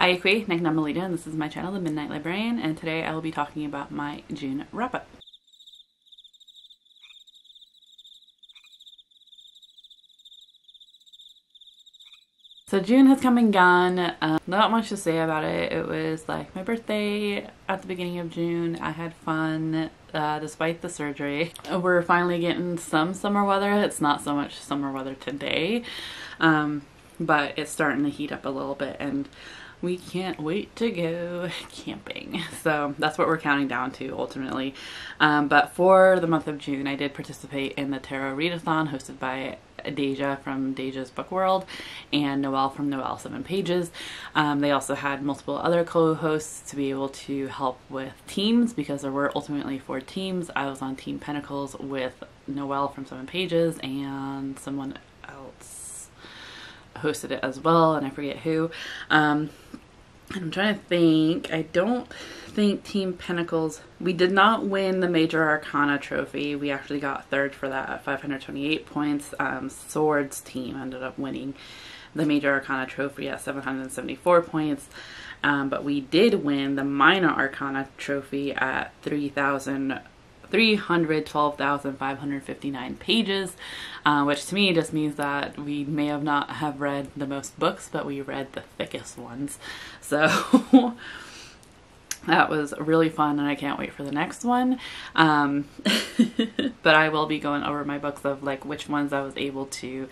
Aikwe, Nagnamalita, and this is my channel, The Midnight Librarian, and today I will be talking about my June wrap-up. So June has come and gone. Not much to say about it. It was like my birthday at the beginning of June. I had fun despite the surgery. We're finally getting some summer weather. It's not so much summer weather today, but it's starting to heat up a little bit and we can't wait to go camping. So that's what we're counting down to ultimately. But for the month of June, I did participate in the Tarot-athon hosted by Daijah from Daijah's Book World and Noelle from Noelle 7 Pages. They also had multiple other co-hosts to be able to help with teams because there were ultimately 4 teams. I was on Team Pentacles with Noelle from 7 Pages and someone else hosted it as well, and I forget who. I'm trying to think. I don't think Team Pentacles, we did not win the Major Arcana trophy. We actually got 3rd for that at 528 points. Swords team ended up winning the Major Arcana trophy at 774 points. But we did win the Minor Arcana trophy at 312,559 pages, which to me just means that we may have not have read the most books, but we read the thickest ones. So that was really fun and I can't wait for the next one. But I will be going over my books of like which ones I was able to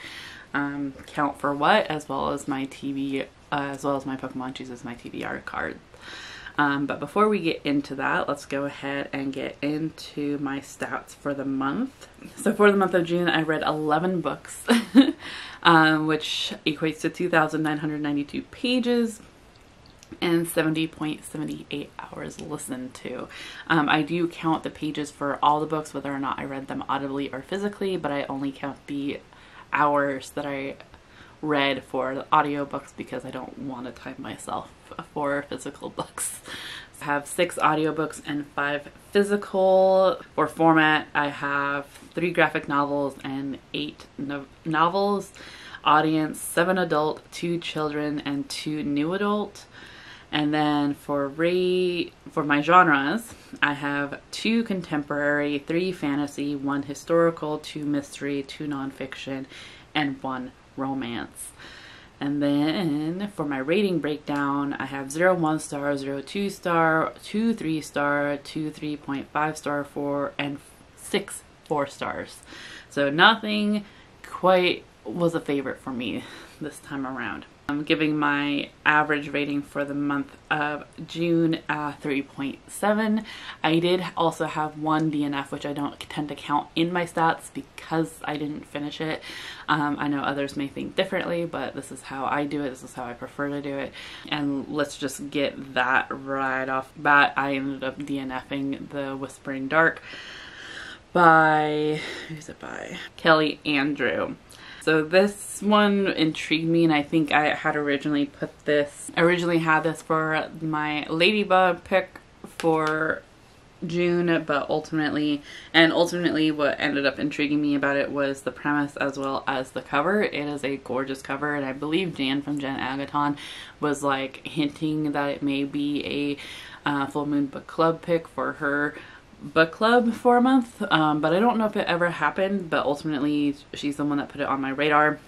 count for what, as well as my TV, as well as my Pokemon chooses my TBR card. But before we get into that, let's go ahead and get into my stats for the month. So for the month of June, I read 11 books, which equates to 2,992 pages and 70.78 hours listened to. I do count the pages for all the books, whether or not I read them audibly or physically, but I only count the hours that I read for the audiobooks because I don't want to time myself for physical books. I have 6 audiobooks and 5 physical. For format, I have 3 graphic novels and 8 novels. Audience, 7 adult, 2 children, and 2 new adult. And then for my genres, I have 2 contemporary, 3 fantasy, 1 historical, 2 mystery, 2 nonfiction, and 1 romance. And then for my rating breakdown, I have 0 1-star, 0 2-star, 2 3-star, 2 3.5 star, 4, and 6 4 stars. So nothing quite was a favorite for me this time around. I'm giving my average rating for the month of June 3.7. I did also have 1 DNF, which I don't tend to count in my stats because I didn't finish it. I know others may think differently, but this is how I do it. This is how I prefer to do it. And let's just get that right off the bat. I ended up DNFing The Whispering Dark by, who's it by? Kelly Andrew. So this one intrigued me, and I think I had originally had this for my Ladybug pick for June, but ultimately what ended up intriguing me about it was the premise as well as the cover. It is a gorgeous cover, and I believe Jan from Jen Agaton was like hinting that it may be a full moon book club pick for her book club for a month, but I don't know if it ever happened, but ultimately she's the one that put it on my radar.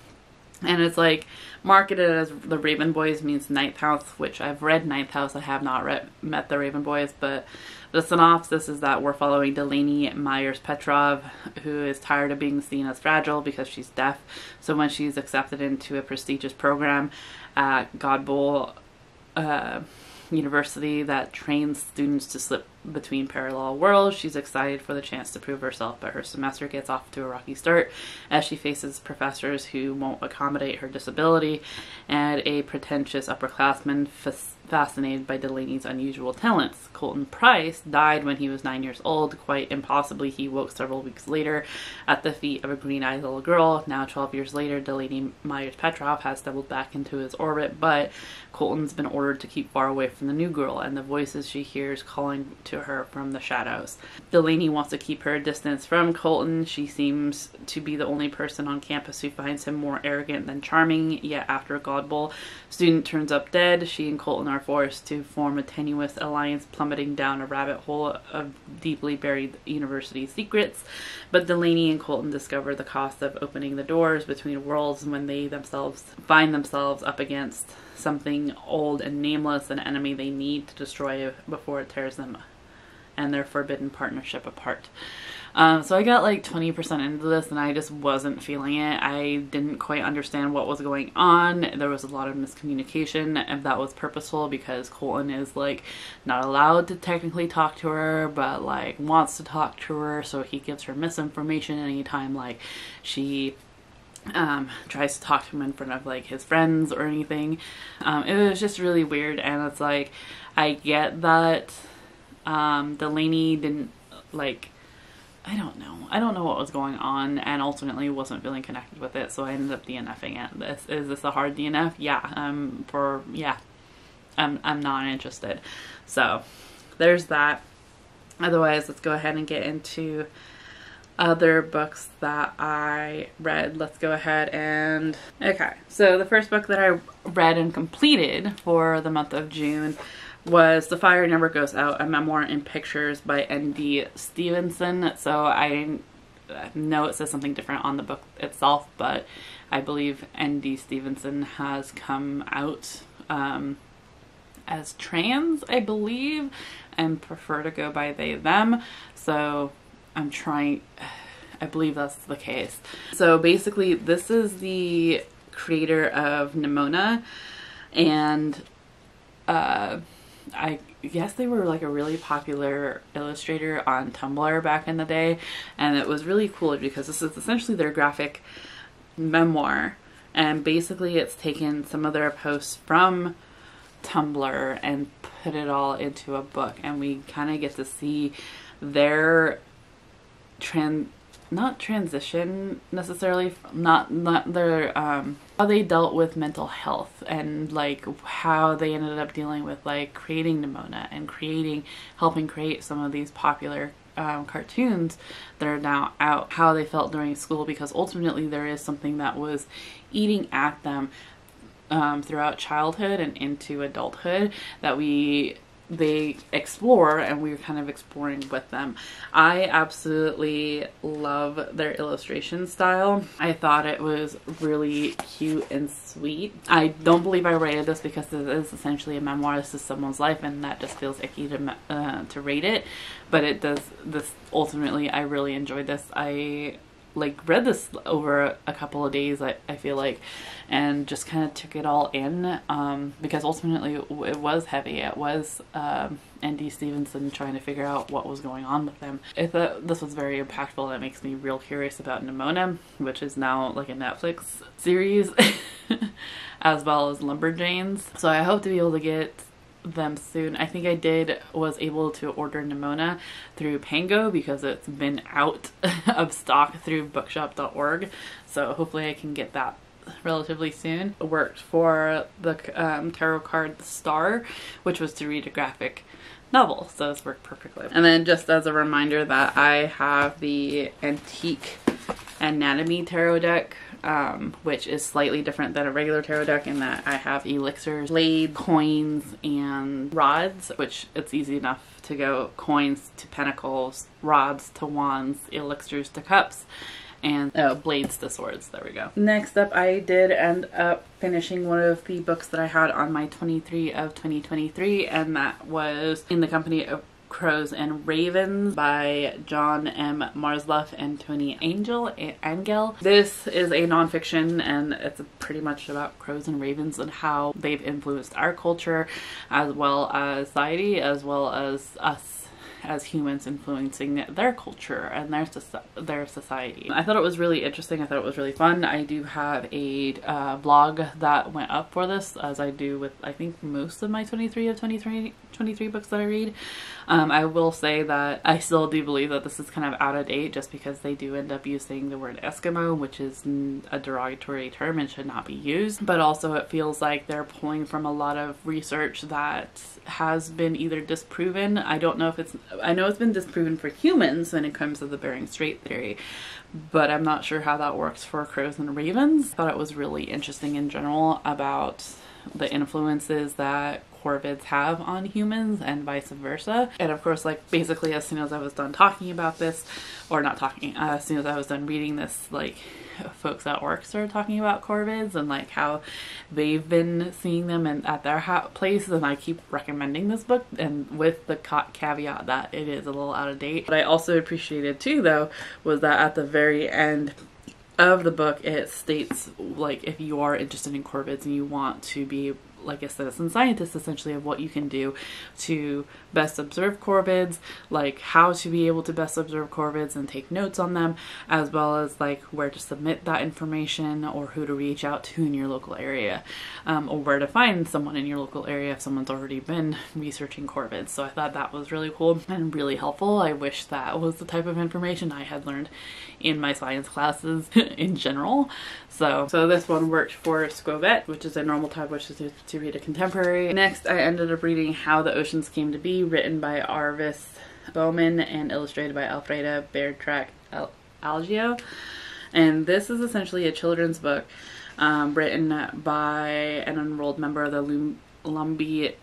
And it's like marketed as the Raven Boys means Ninth House, which I've read Ninth House. I have not met the Raven Boys, but the synopsis is that we're following Delaney Myers-Petrov, who is tired of being seen as fragile because she's deaf. So when she's accepted into a prestigious program at Godbowl University that trains students to slip between parallel worlds, she's excited for the chance to prove herself, but her semester gets off to a rocky start as she faces professors who won't accommodate her disability and a pretentious upperclassman fascinated by Delaney's unusual talents. Colton Price died when he was 9 years old. Quite impossibly, he woke several weeks later at the feet of a green-eyed little girl. Now 12 years later, Delaney Myers-Petrov has stumbled back into his orbit, but Colton's been ordered to keep far away from the new girl and the voices she hears calling to her from the shadows. Delaney wants to keep her distance from Colton. She seems to be the only person on campus who finds him more arrogant than charming, yet after a Godbowl student turns up dead, she and Colton are forced to form a tenuous alliance, plummeting down a rabbit hole of deeply buried university secrets. But Delaney and Colton discover the cost of opening the doors between worlds when they themselves find themselves up against something old and nameless, an enemy they need to destroy before it tears them and their forbidden partnership apart. So I got like 20% into this and I just wasn't feeling it. I didn't quite understand what was going on. There was a lot of miscommunication, and that was purposeful because Colton is like not allowed to technically talk to her, but like wants to talk to her, so he gives her misinformation anytime like she tries to talk to him in front of like his friends or anything. It was just really weird, and it's like I get that Delaney didn't like, I don't know what was going on, and ultimately wasn't feeling connected with it, so I ended up DNFing it. Is this a hard DNF? Yeah. I'm not interested. So there's that. Otherwise, let's go ahead and get into other books that I read. Let's go ahead and... Okay, so the first book that I read and completed for the month of June was The Fire Never Goes Out, a memoir in pictures by N.D. Stevenson. So I know it says something different on the book itself, but I believe N.D. Stevenson has come out as trans, I believe, and prefer to go by they, them. So I believe that's the case. So basically this is the creator of Nimona, and I guess they were like a really popular illustrator on Tumblr back in the day, and it was really cool because this is essentially their graphic memoir, and basically it's taken some of their posts from Tumblr and put it all into a book, and we kind of get to see their not transition necessarily, not their how they dealt with mental health, and like how they ended up dealing with like creating Nimona and helping create some of these popular cartoons that are now out, how they felt during school, because ultimately there is something that was eating at them throughout childhood and into adulthood that they explore, and we were kind of exploring with them. I absolutely love their illustration style. I thought it was really cute and sweet. I don't believe I rated this because this is essentially a memoir. This is someone's life, and that just feels icky to rate it. But it does this ultimately. I really enjoyed this. I like read this over a couple of days, I feel like, and just kind of took it all in, because ultimately it was heavy. It was N.D. Stevenson trying to figure out what was going on with him. I thought this was very impactful. That makes me real curious about Nimona, which is now like a Netflix series, as well as Lumberjanes. So I hope to be able to get them soon. I think I was able to order Nimona through Pango because it's been out of stock through bookshop.org, so hopefully I can get that relatively soon. It worked for the tarot card The Star, which was to read a graphic novel, so this worked perfectly. And then just as a reminder that I have the Antique Anatomy tarot deck, which is slightly different than a regular tarot deck in that I have elixirs, blades, coins, and rods, which it's easy enough to go coins to pentacles, rods to wands, elixirs to cups, and blades to swords. There we go. Next up, I did end up finishing one of the books that I had on my 23 of 2023, and that was In the Company of Crows and Ravens by John M. Marsluff and Tony Angel. This is a nonfiction, and it's pretty much about crows and ravens and how they've influenced our culture, as well as society, as well as us as humans influencing their culture and their society. I thought it was really interesting. I thought it was really fun. I do have a blog that went up for this, as I do with I think most of my 23 of 23 books that I read. I will say that I still do believe that this is kind of out of date, just because they do end up using the word Eskimo, which is a derogatory term and should not be used. But also it feels like they're pulling from a lot of research that has been either disproven. I know it's been disproven for humans when it comes to the Bering Strait theory, but I'm not sure how that works for crows and ravens. I thought it was really interesting in general about the influences that corvids have on humans and vice versa. And of course, like basically as soon as I was done talking about this, or not talking, as soon as I was done reading this, like folks at work started talking about corvids and like how they've been seeing them at their place, and I keep recommending this book, and with the caveat that it is a little out of date. What I also appreciated too though was that at the very end of the book it states, like, if you are interested in corvids and you want to be like a citizen scientist, essentially, of what you can do to best observe corvids, like how to be able to best observe corvids and take notes on them, as well as like where to submit that information or who to reach out to in your local area, or where to find someone in your local area if someone's already been researching corvids. So I thought that was really cool and really helpful. I wish that was the type of information I had learned in my science classes in general. So this one worked for Scovette, which is a normal type, which is to read a contemporary. Next, I ended up reading How the Oceans Came to Be, written by Arvis Bowman and illustrated by Alfreda Bertrac Algio. And this is essentially a children's book written by an enrolled member of the Lumbee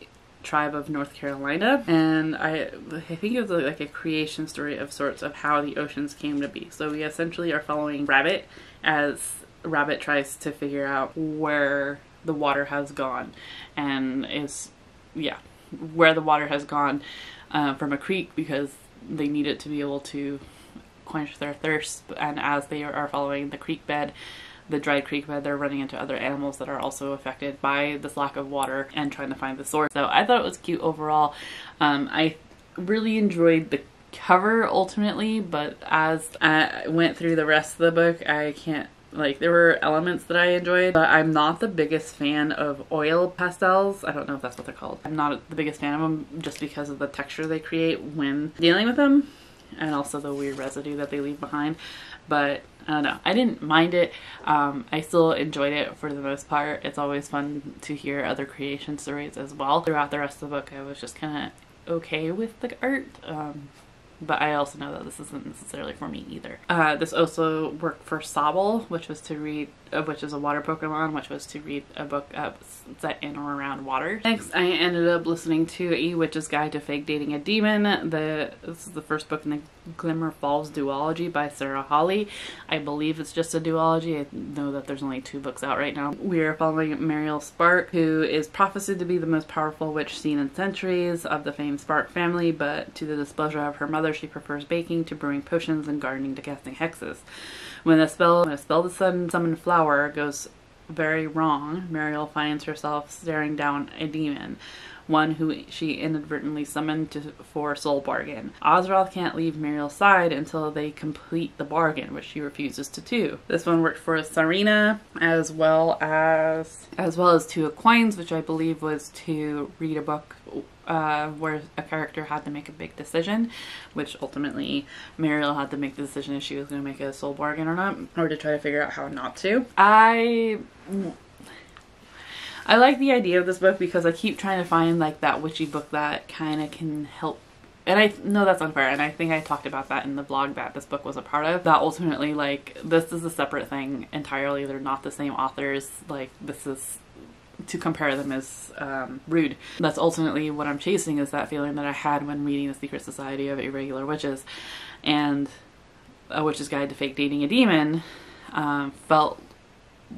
tribe of North Carolina, and I think it was like a creation story of sorts of how the oceans came to be. So we essentially are following Rabbit as Rabbit tries to figure out where the water has gone, and where the water has gone from a creek, because they need it to be able to quench their thirst. And as they are following the creek bed, the dried creek bed, they're running into other animals that are also affected by this lack of water and trying to find the source. So I thought it was cute overall. I really enjoyed the cover ultimately, but as I went through the rest of the book, there were elements that I enjoyed, but I'm not the biggest fan of oil pastels. I don't know if that's what they're called. I'm not the biggest fan of them just because of the texture they create when dealing with them, and also the weird residue that they leave behind. But I don't know, I didn't mind it. I still enjoyed it for the most part. It's always fun to hear other creation stories as well. Throughout the rest of the book, I was just kind of okay with the art. But I also know that this isn't necessarily for me either. This also worked for Sobble, which was to read, which is a water Pokemon, which was to read a book set in or around water. Next, I ended up listening to A Witch's Guide to Fake Dating a Demon. This is the first book in the Glimmer Falls duology by Sarah Hawley. I believe it's just a duology. I know that there's only 2 books out right now. We are following Muriel Spark, who is prophesied to be the most powerful witch seen in centuries of the famed Spark family, but to the displeasure of her mother, she prefers baking to brewing potions and gardening to casting hexes. When a spell to summon flower goes very wrong, Muriel finds herself staring down a demon, one who she inadvertently summoned for soul bargain. Ozroth can't leave Muriel's side until they complete the bargain, which she refuses to do. This one worked for Sarina, as well as 2 Aquines, which I believe was to read a book where a character had to make a big decision, which ultimately Muriel had to make the decision if she was going to make a soul bargain or not, or to try to figure out how not to. I like the idea of this book because I keep trying to find like that witchy book that kind of can help. And I know that's unfair, and I think I talked about that in the blog that this book was a part of, that ultimately, like, this is a separate thing entirely. They're not the same authors. Like, this is, to compare them is rude. That's ultimately what I'm chasing, is that feeling that I had when reading The Secret Society of Irregular Witches, and A Witch's Guide to Fake Dating a Demon felt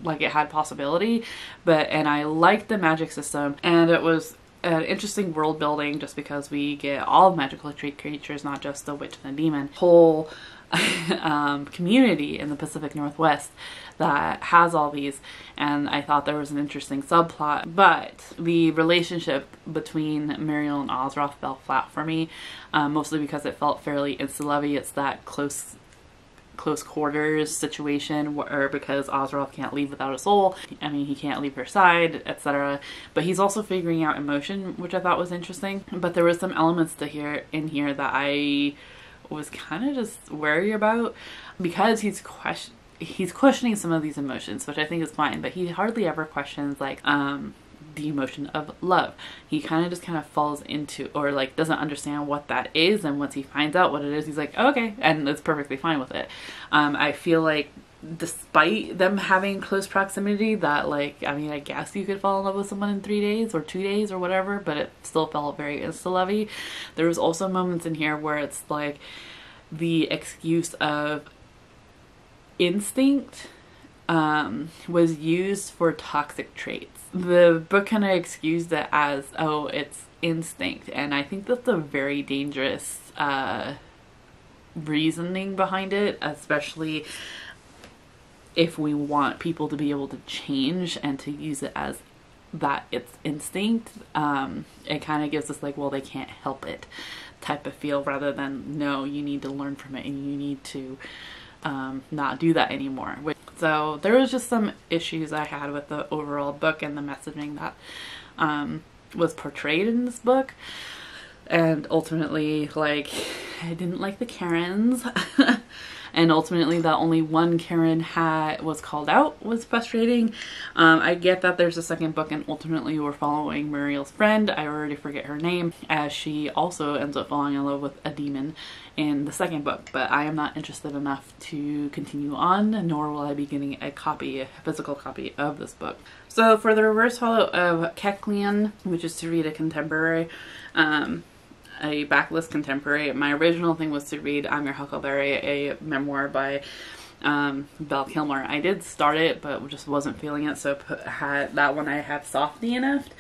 like it had possibility, and I liked the magic system, and it was an interesting world building just because we get all magical creatures, not just the witch and the demon. Whole community in the Pacific Northwest that has all these, and I thought there was an interesting subplot, but the relationship between Muriel and Ozroth fell flat for me, mostly because it felt fairly insta-lovey. It's that close quarters situation where, because Ozroth can't leave without a soul, I mean, he can't leave her side, etc. But he's also figuring out emotion, which I thought was interesting. But there was some elements in here that I was kind of just wary about, because he's questioning some of these emotions, which I think is fine, but he hardly ever questions like the emotion of love. He kind of falls into, or like doesn't understand what that is, and once he finds out what it is, he's like, oh, okay, and it's perfectly fine with it. I feel like despite them having close proximity, that like, I mean, I guess you could fall in love with someone in 3 days or 2 days or whatever, but it still felt very insta-lovey. There was also moments in here where it's like the excuse of instinct was used for toxic traits. The book kind of excused it as, oh, it's instinct, and I think that's a very dangerous reasoning behind it, especially if we want people to be able to change and to use it as that it's instinct. It kind of gives us like, well, they can't help it type of feel, rather than no, you need to learn from it and you need to not do that anymore. So there was just some issues I had with the overall book and the messaging that was portrayed in this book. And ultimately, like, I didn't like the Karens. And ultimately that only one Karen was called out was frustrating. I get that there's a second book and ultimately we're following Muriel's friend. I already forget her name, as she also ends up falling in love with a demon in the second book. But I am not interested enough to continue on, nor will I be getting a physical copy of this book. So for the reverse hollow of Keklian, which is to read a contemporary, a backlist contemporary. My original thing was to read I'm Your Huckleberry, a memoir by Val Kilmer. I did start it, but just wasn't feeling it, so that one I have soft DNF'd.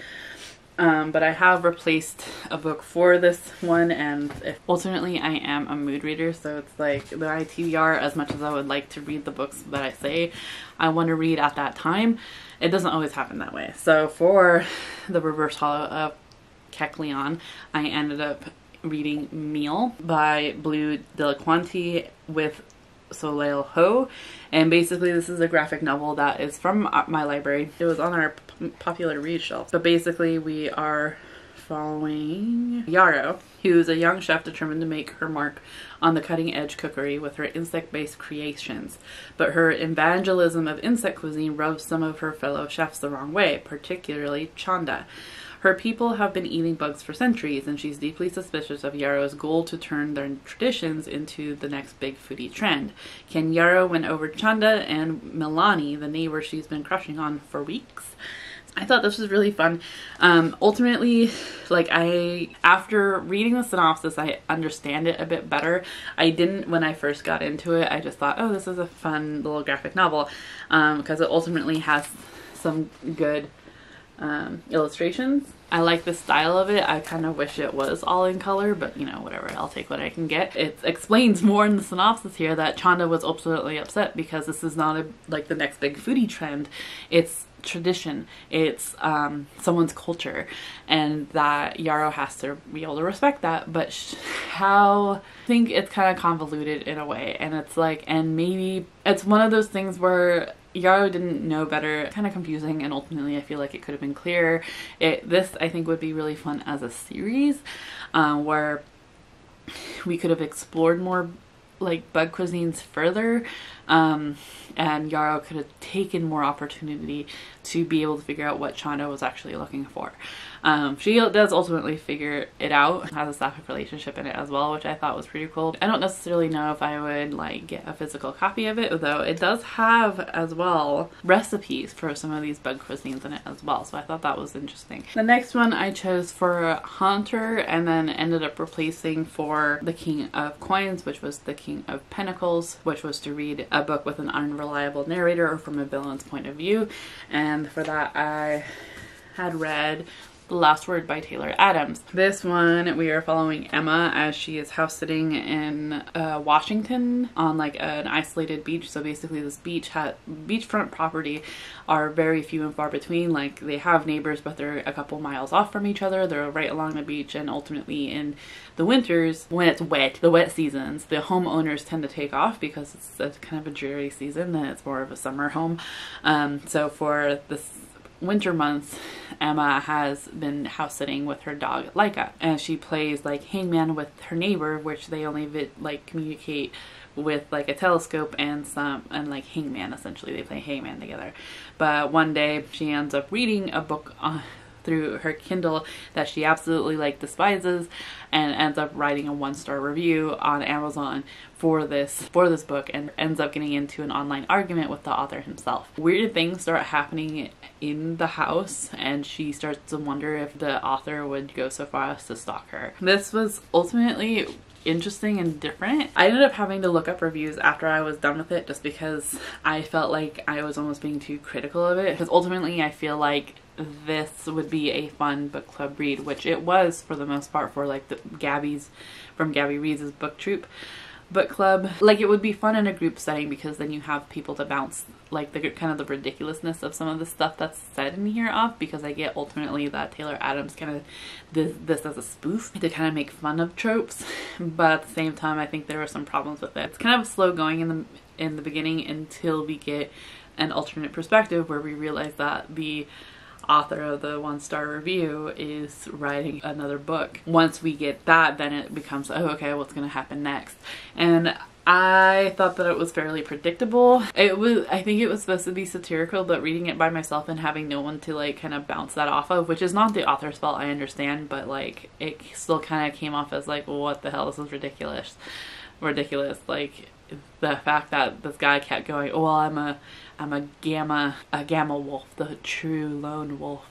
But I have replaced a book for this one, and ultimately I am a mood reader, so it's like the ITBR, as much as I would like to read the books that I say I want to read at that time, it doesn't always happen that way. So for the reverse hollow of Keklian, I ended up reading Meal by Blue Delaquanti with Soleil Ho, and basically this is a graphic novel that is from my library. It was on our popular read shelf, but basically we are following Yarrow, who's a young chef determined to make her mark on the cutting-edge cookery with her insect-based creations. But her evangelism of insect cuisine rubs some of her fellow chefs the wrong way, particularly Chanda. Her people have been eating bugs for centuries, and she's deeply suspicious of Yarrow's goal to turn their traditions into the next big foodie trend. Can Yarrow win over Chanda and Milani, the neighbor she's been crushing on for weeks? I thought this was really fun. Ultimately, like, after reading the synopsis, I understand it a bit better. I didn't when I first got into it. I just thought, oh, this is a fun little graphic novel, because it ultimately has some good illustrations. I like the style of it. I kind of wish it was all in color, but you know, whatever, I'll take what I can get. It explains more in the synopsis here that Chanda was absolutely upset because this is not like the next big foodie trend. It's tradition, it's someone's culture, and that Yarrow has to be able to respect that. But I think it's kind of convoluted in a way, and it's like, and maybe it's one of those things where Yarrow didn't know better, kind of confusing, and ultimately I feel like it could have been clearer. This I think would be really fun as a series, where we could have explored more like bug cuisines further, and Yarrow could have taken more opportunity to be able to figure out what Chanda was actually looking for. She does ultimately figure it out, has a sapphic relationship in it as well, which I thought was pretty cool. I don't necessarily know if I would like get a physical copy of it, though it does have as well recipes for some of these bug cuisines in it as well, so I thought that was interesting. The next one I chose for Haunter, and then ended up replacing for the King of Coins, which was the King of Pentacles, which was to read a book with an unreliable narrator or from a villain's point of view. And for that I had read The Last Word by Taylor Adams. This one we are following Emma as she is house sitting in Washington on like an isolated beach. So basically this beachfront property are very few and far between. Like they have neighbors, but they're a couple miles off from each other. They're right along the beach, and ultimately in the winters, when it's wet, the wet seasons, the homeowners tend to take off because it's a kind of a dreary season and it's more of a summer home. So for this winter months, Emma has been house sitting with her dog Leica, and she plays like hangman with her neighbor, which they only communicate with like a telescope and like hangman. Essentially they play hangman together. But one day she ends up reading a book through her Kindle that she absolutely like despises, and ends up writing a 1-star review on Amazon for this book, and ends up getting into an online argument with the author himself. Weird things start happening in the house, and she starts to wonder if the author would go so far as to stalk her. This was ultimately interesting and different. I ended up having to look up reviews after I was done with it, just because I felt like I was almost being too critical of it, because ultimately I feel like this would be a fun book club read, which it was for the most part for like the Gabby's from Gabby Reads' book troupe book club. Like, it would be fun in a group setting, because then you have people to bounce like the kind of the ridiculousness of some of the stuff that's said in here off, because I get ultimately that Taylor Adams kind of this as a spoof to kind of make fun of tropes, but at the same time I think there were some problems with it. It's kind of slow going in the beginning until we get an alternate perspective where we realize that the author of the 1-star review is writing another book. Once we get that, then it becomes, oh, okay, what's going to happen next? And I thought that it was fairly predictable. I think it was supposed to be satirical, but reading it by myself and having no one to like kind of bounce that off of, which is not the author's fault, I understand, but like it still kind of came off as like, well, what the hell, this is ridiculous. Like, the fact that this guy kept going, oh, well, I'm a gamma wolf, the true lone wolf,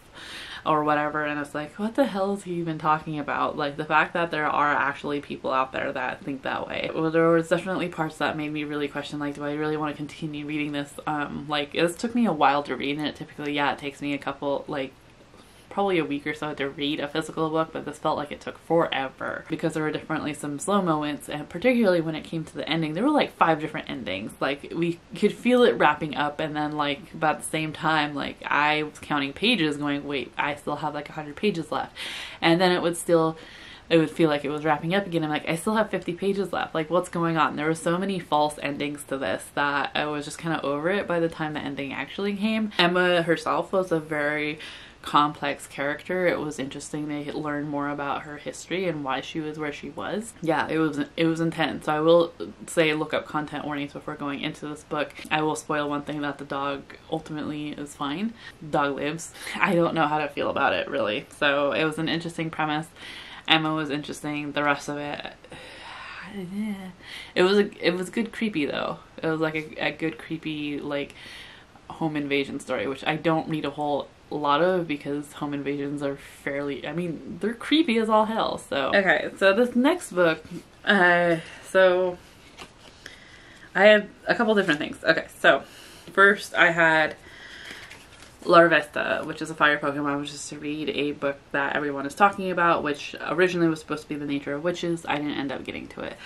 or whatever, and it's like, what the hell is he even talking about? Like, the fact that there are actually people out there that think that way. Well, there was definitely parts that made me really question, like, do I really want to continue reading this? Like, this took me a while to read, and it typically, yeah, it takes me a couple, like, probably a week or so to read a physical book, but this felt like it took forever, because there were definitely some slow moments, and particularly when it came to the ending, there were like 5 different endings. Like, we could feel it wrapping up, and then like about the same time, like I was counting pages going, wait, I still have like 100 pages left, and then it would feel like it was wrapping up again. I'm like, I still have 50 pages left. Like, what's going on? There were so many false endings to this that I was just kind of over it by the time the ending actually came. Emma herself was a very complex character. It was interesting to learn more about her history and why she was where she was. Yeah, it was intense. So I will say, look up content warnings before going into this book. I will spoil one thing, that the dog ultimately is fine. The dog lives. I don't know how to feel about it, really. So it was an interesting premise. Emma was interesting. The rest of it, it was good creepy though. It was like a good creepy like home invasion story, which I don't read a whole lot of, because home invasions are fairly, I mean, they're creepy as all hell. So okay, so this next book, so I had a couple different things. Okay, so first I had Larvesta, which is a fire Pokemon, which is to read a book that everyone is talking about, which originally was supposed to be The Nature of Witches. I didn't end up getting to it,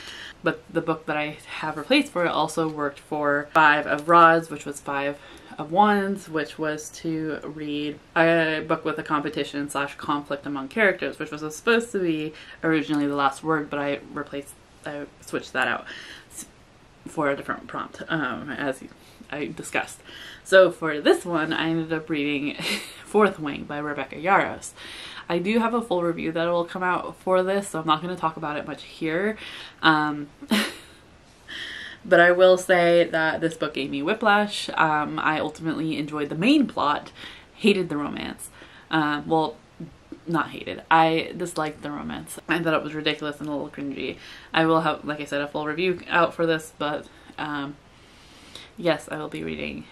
but the book that I have replaced for it also worked for 5 of Rods, which was 5 of Wands, which was to read a book with a competition / conflict among characters, which was supposed to be originally The Last Word, but I switched that out for a different prompt, as I discussed. So for this one, I ended up reading Fourth Wing by Rebecca Yarros. I do have a full review that will come out for this, so I'm not going to talk about it much here. But I will say that this book gave me whiplash. I ultimately enjoyed the main plot, hated the romance. Well, not hated. I disliked the romance. I thought it was ridiculous and a little cringy. I will have, like I said, a full review out for this, but yes, I will be reading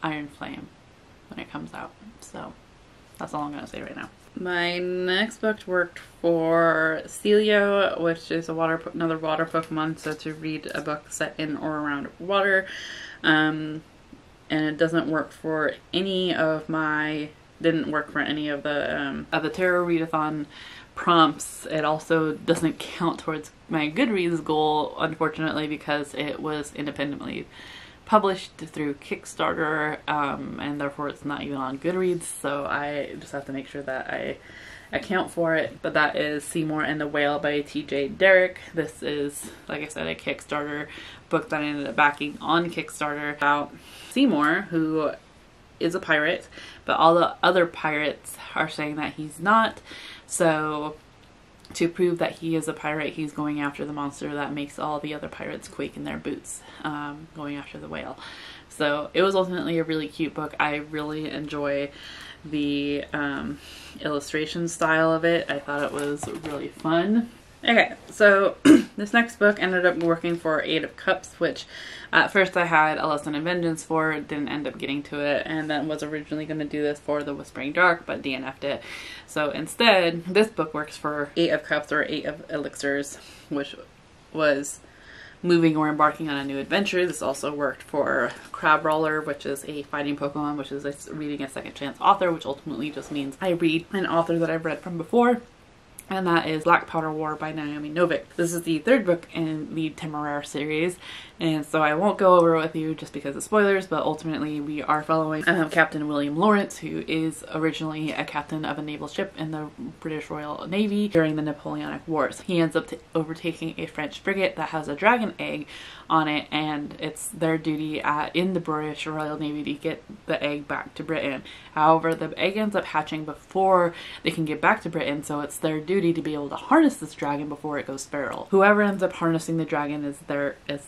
Iron Flame when it comes out. So that's all I'm going to say right now. My next book worked for Celio, which is another water Pokemon, so to read a book set in or around water. And it doesn't work for any of the Tarot-athon prompts. It also doesn't count towards my Goodreads goal, unfortunately, because it was independently published through Kickstarter, and therefore it's not even on Goodreads, so I just have to make sure that I account for it. But that is Seymour and the Whale by T.J. Derrick. This is, like I said, a Kickstarter book that I ended up backing on Kickstarter about Seymour, who is a pirate, but all the other pirates are saying that he's not. So to prove that he is a pirate, he's going after the monster that makes all the other pirates quake in their boots, going after the whale. So it was ultimately a really cute book. I really enjoy the illustration style of it. I thought it was really fun. Okay, so this next book ended up working for Eight of Cups, which at first I had A Lesson in Vengeance for, didn't end up getting to it, and then was originally going to do this for The Whispering Dark, but DNF'd it. So instead, this book works for Eight of Cups, or Eight of Elixirs, which was moving or embarking on a new adventure. This also worked for Crabrawler, which is a fighting Pokemon, which is reading a second chance author, which ultimately just means I read an author that I've read from before. And that is Black Powder War by Naomi Novik. This is the third book in the Temeraire series, and so I won't go over it with you just because of spoilers, but ultimately we are following Captain William Lawrence, who is originally a captain of a naval ship in the British Royal Navy during the Napoleonic Wars. He ends up overtaking a French frigate that has a dragon egg on it, and it's their duty in the British Royal Navy to get the egg back to Britain. However, the egg ends up hatching before they can get back to Britain, so it's their duty to be able to harness this dragon before it goes feral. Whoever ends up harnessing the dragon is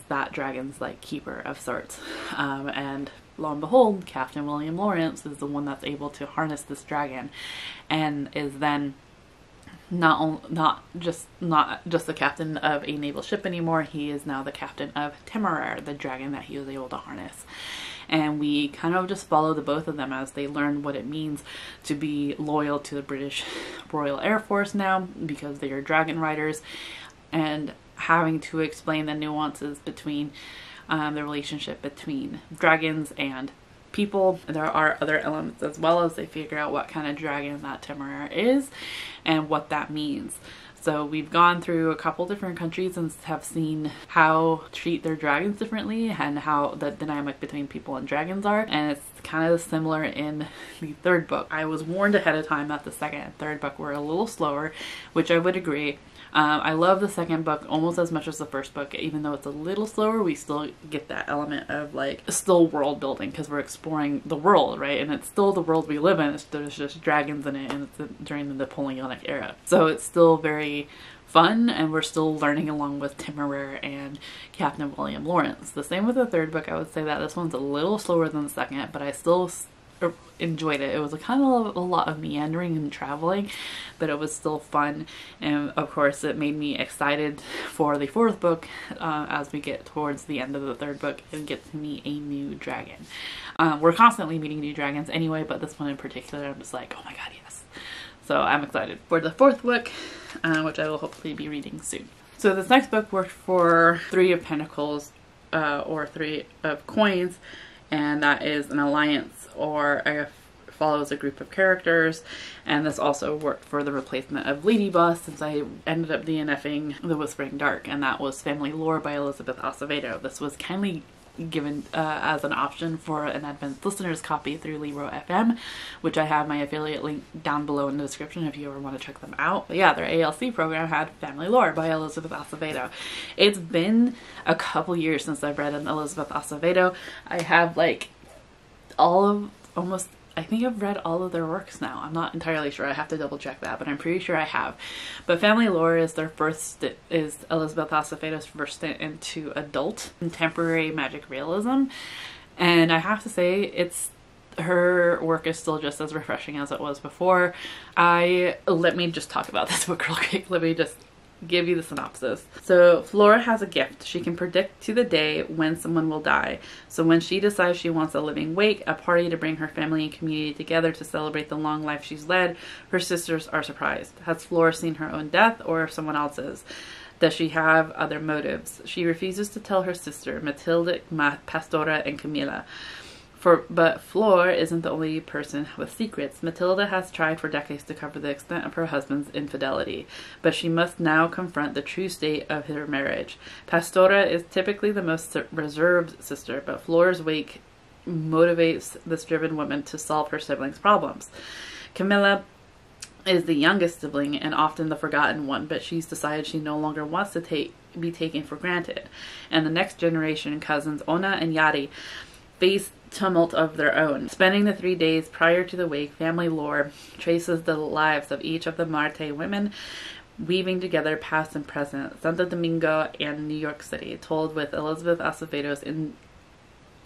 that dragon's like keeper of sorts. And lo and behold, Captain William Lawrence is the one that's able to harness this dragon, and is then not just the captain of a naval ship anymore. He is now the captain of Temeraire, the dragon that he was able to harness. And we kind of just follow the both of them as they learn what it means to be loyal to the British Royal Air Force now, because they are dragon riders, and having to explain the nuances between the relationship between dragons and people. There are other elements as well, as they figure out what kind of dragon that Temeraire is and what that means. So we've gone through a couple different countries and have seen how treat their dragons differently, and how the dynamic between people and dragons are. And it's kind of similar in the third book. I was warned ahead of time that the second and third book were a little slower, which I would agree. I love the second book almost as much as the first book. Even though it's a little slower, we still get that element of like still world building, because we're exploring the world, right? And it's still the world we live in. There's just dragons in it, and it's during the Napoleonic era. So it's still very fun, and we're still learning along with Temeraire and Captain William Lawrence. The same with the third book. I would say that this one's a little slower than the second, but I still enjoyed it. It was a kind of a lot of meandering and traveling, but it was still fun. And of course it made me excited for the fourth book as we get towards the end of the third book and get to meet a new dragon. We're constantly meeting new dragons anyway, but this one in particular, I'm just like, oh my god, yes. So I'm excited for the fourth book, which I will hopefully be reading soon. So this next book worked for Three of Pentacles, or Three of Coins, and that is an alliance, or follows a group of characters. And this also worked for the replacement of Lady Boss, since I ended up DNFing The Whispering Dark, and that was Family Lore by Elizabeth Acevedo. This was kindly given as an option for an Advent listener's copy through Libro FM, which I have my affiliate link down below in the description if you ever want to check them out. But yeah, their ALC program had Family Lore by Elizabeth Acevedo. It's been a couple years since I've read an Elizabeth Acevedo. I have like I think I've read all of their works now. I'm not entirely sure. I have to double check that, but I'm pretty sure I have. But Family Lore is is Elizabeth Acevedo's first stint into adult contemporary magic realism. And I have to say, her work is still just as refreshing as it was before. Let me just talk about this book real quick. Let me just give you the synopsis. So Flora has a gift. She can predict to the day when someone will die. So when she decides she wants a living wake, a party to bring her family and community together to celebrate the long life she's led, her sisters are surprised. Has Flora seen her own death or someone else's? Does she have other motives? She refuses to tell her sister, Matilde, Pastora, and Camilla. But Flor isn't the only person with secrets. Matilda has tried for decades to cover the extent of her husband's infidelity, but she must now confront the true state of her marriage. Pastora is typically the most reserved sister, but Flor's wake motivates this driven woman to solve her siblings' problems. Camilla is the youngest sibling and often the forgotten one, but she's decided she no longer wants to be taken for granted. And the next generation, cousins Ona and Yari, face tumult of their own. Spending the 3 days prior to the wake, Family Lore traces the lives of each of the Marte women, weaving together past and present, Santo Domingo and New York City, told with Elizabeth Acevedo's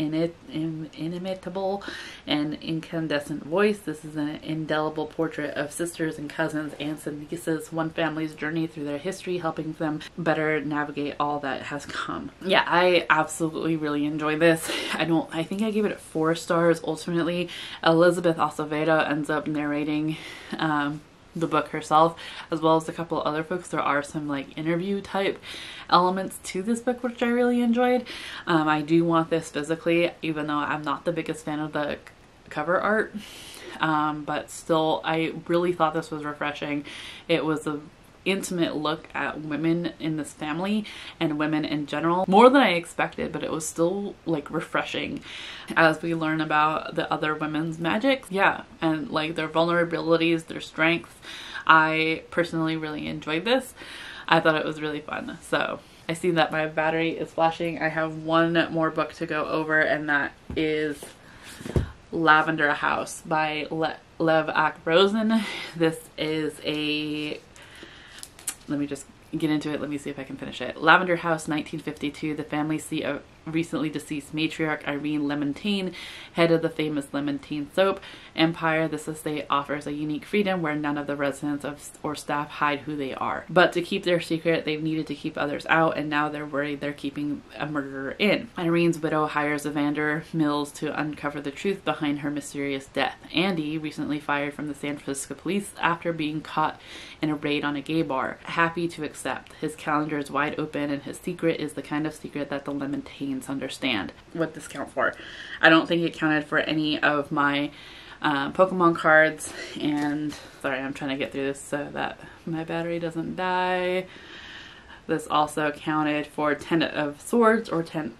inimitable and incandescent voice. This is an indelible portrait of sisters and cousins, aunts and nieces, one family's journey through their history, helping them better navigate all that has come. Yeah, I absolutely really enjoyed this. I think I gave it 4 stars. Ultimately, Elizabeth Acevedo ends up narrating the book herself, as well as a couple other folks. There are some like interview type elements to this book which I really enjoyed. I do want this physically, even though I'm not the biggest fan of the cover art, but still I really thought this was refreshing. It was a intimate look at women in this family and women in general, more than I expected, but it was still like refreshing as we learn about the other women's magic, yeah, and like their vulnerabilities, their strengths. I personally really enjoyed this. I thought it was really fun. So I see that my battery is flashing. I have one more book to go over, and that is Lavender House by Lev Ak-Rosen. This is a, let me just get into it. Let me see if I can finish it. Lavender House, 1952. The family seat of recently deceased matriarch Irene Lemontine, head of the famous Lemontine soap empire. This estate offers a unique freedom where none of the residents or staff hide who they are. But to keep their secret, they've needed to keep others out, and now they're worried they're keeping a murderer in. Irene's widow hires Evander Mills to uncover the truth behind her mysterious death. Andy, recently fired from the San Francisco police after being caught in a raid on a gay bar, happy to accept. His calendar is wide open, and his secret is the kind of secret that the Lemontines understand. What this count for? I don't think it counted for any of my Pokemon cards, and sorry, I'm trying to get through this so that my battery doesn't die. This also counted for 10 of Swords, or 10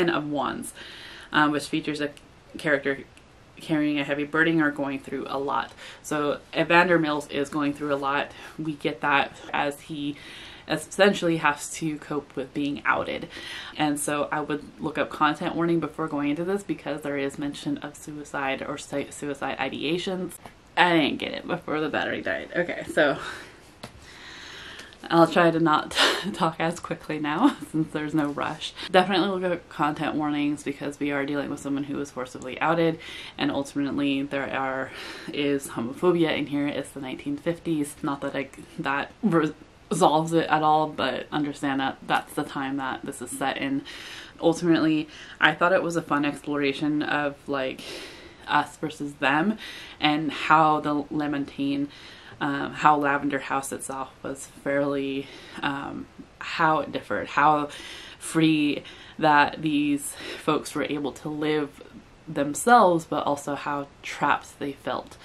of Wands, which features a character carrying a heavy burden or going through a lot. So Evander Mills is going through a lot. We get that as he essentially has to cope with being outed. And so I would look up content warning before going into this, because there is mention of suicide or suicide ideations. I didn't get it before the battery died. Okay, so I'll try to not talk as quickly now since there's no rush. Definitely look at content warnings, because we are dealing with someone who was forcibly outed, and ultimately there is homophobia in here. It's the 1950s. Not that that resolves it at all, but understand that that's the time that this is set in. Ultimately, I thought it was a fun exploration of like us versus them, and how the Lemontine, how Lavender House itself was fairly, how it differed, how free that these folks were able to live themselves, but also how trapped they felt.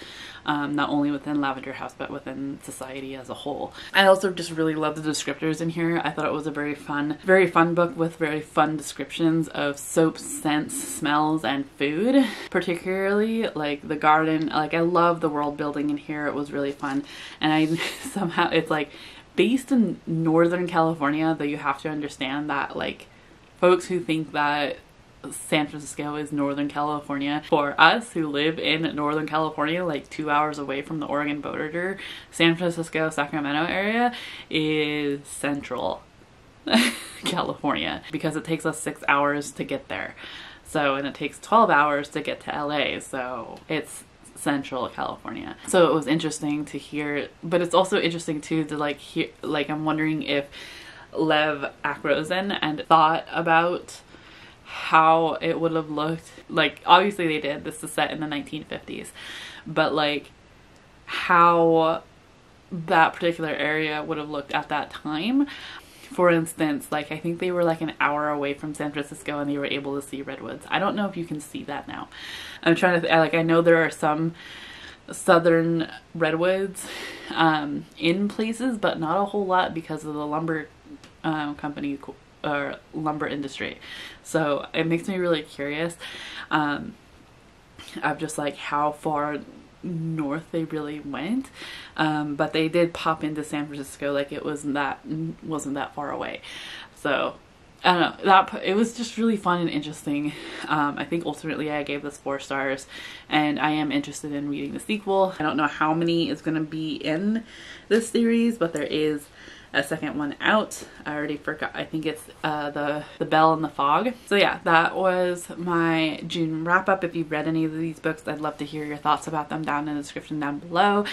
Not only within Lavender House, but within society as a whole. I also just really love the descriptors in here. I thought it was a very fun book with very fun descriptions of soaps, scents, smells, and food. Particularly like the garden. Like I love the world building in here. It was really fun. And somehow it's like based in Northern California, though you have to understand that like folks who think that San Francisco is Northern California, for us who live in Northern California, like 2 hours away from the Oregon border, San Francisco, Sacramento area is Central California, because it takes us 6 hours to get there. So, and it takes 12 hours to get to LA. So it's Central California. So it was interesting to hear, but it's also interesting too to like hear, like I'm wondering if Lev Ak-Rosen and thought about how it would have looked. Like obviously they did, this is set in the 1950s, but like how that particular area would have looked at that time. For instance, like I think they were like an hour away from San Francisco and they were able to see redwoods. I don't know if you can see that now. I'm trying to like I know there are some southern redwoods in places, but not a whole lot because of the lumber company or lumber industry. So it makes me really curious of just like how far north they really went, but they did pop into San Francisco. Like it wasn't that far away. So I don't know, it was just really fun and interesting. I think ultimately I gave this 4 stars, and I am interested in reading the sequel. I don't know how many is going to be in this series, but there is a second one out. I already forgot. I think it's the Bell and the Fog. So yeah, that was my June wrap up. If you've read any of these books, I'd love to hear your thoughts about them down in the description down below.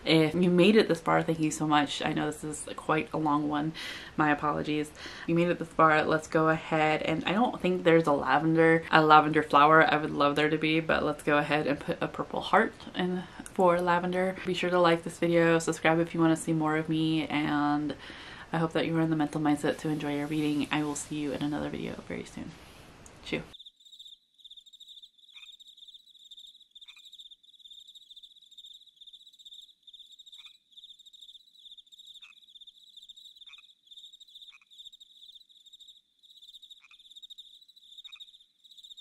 If you made it this far, thank you so much. I know this is quite a long one. My apologies. If you made it this far, let's go ahead, and I don't think there's a lavender flower. I would love there to be, but let's go ahead and put a purple heart in for lavender. Be sure to like this video, subscribe if you want to see more of me, and I hope that you are in the mental mindset to enjoy your reading. I will see you in another video very soon. Chew.